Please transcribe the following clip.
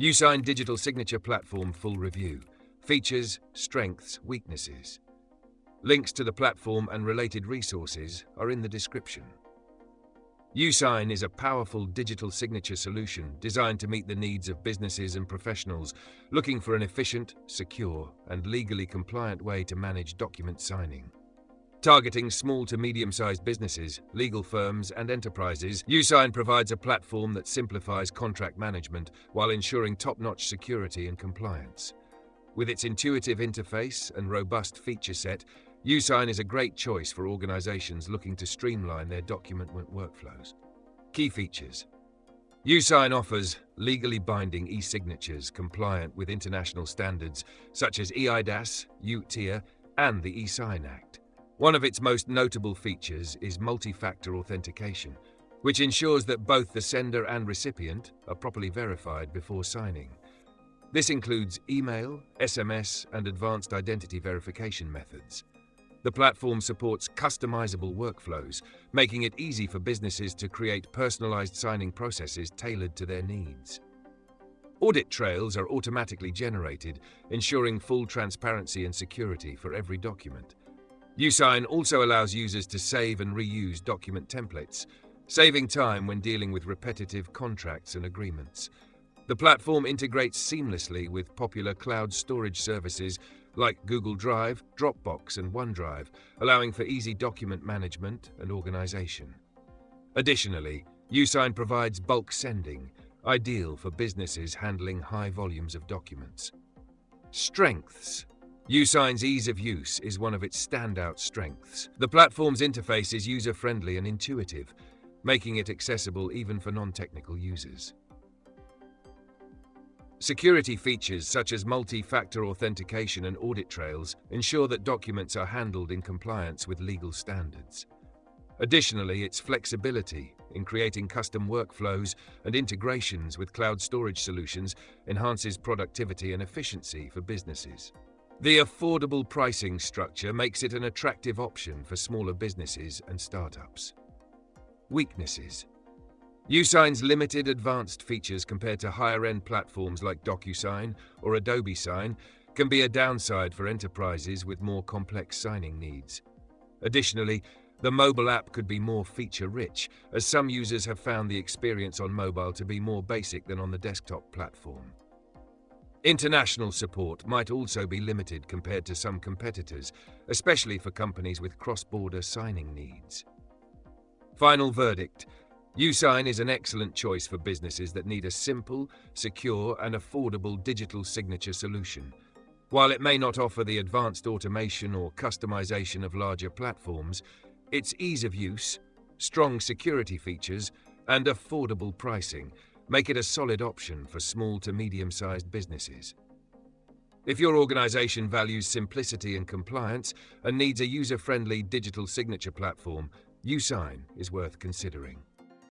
Yousign Digital Signature Platform Full Review. Features, Strengths, Weaknesses. Links to the platform and related resources are in the description. Yousign is a powerful digital signature solution designed to meet the needs of businesses and professionals looking for an efficient, secure, and legally compliant way to manage document signing. Targeting small to medium-sized businesses, legal firms, and enterprises, Yousign provides a platform that simplifies contract management while ensuring top-notch security and compliance. With its intuitive interface and robust feature set, Yousign is a great choice for organizations looking to streamline their document workflows. Key features. Yousign offers legally binding e-signatures compliant with international standards such as eIDAS, UTIA, and the eSign Act. One of its most notable features is multi-factor authentication, which ensures that both the sender and recipient are properly verified before signing. This includes email, SMS, and advanced identity verification methods. The platform supports customizable workflows, making it easy for businesses to create personalized signing processes tailored to their needs. Audit trails are automatically generated, ensuring full transparency and security for every document. Yousign also allows users to save and reuse document templates, saving time when dealing with repetitive contracts and agreements. The platform integrates seamlessly with popular cloud storage services like Google Drive, Dropbox, and OneDrive, allowing for easy document management and organization. Additionally, Yousign provides bulk sending, ideal for businesses handling high volumes of documents. Strengths. Yousign's ease of use is one of its standout strengths. The platform's interface is user-friendly and intuitive, making it accessible even for non-technical users. Security features such as multi-factor authentication and audit trails ensure that documents are handled in compliance with legal standards. Additionally, its flexibility in creating custom workflows and integrations with cloud storage solutions enhances productivity and efficiency for businesses. The affordable pricing structure makes it an attractive option for smaller businesses and startups. Weaknesses. Yousign's limited advanced features compared to higher-end platforms like DocuSign or Adobe Sign can be a downside for enterprises with more complex signing needs. Additionally, the mobile app could be more feature-rich, as some users have found the experience on mobile to be more basic than on the desktop platform. International support might also be limited compared to some competitors, especially for companies with cross-border signing needs. Final verdict. Yousign is an excellent choice for businesses that need a simple, secure, and affordable digital signature solution. While it may not offer the advanced automation or customization of larger platforms, its ease of use, strong security features, and affordable pricing make it a solid option for small to medium-sized businesses. If your organization values simplicity and compliance and needs a user-friendly digital signature platform, Yousign is worth considering.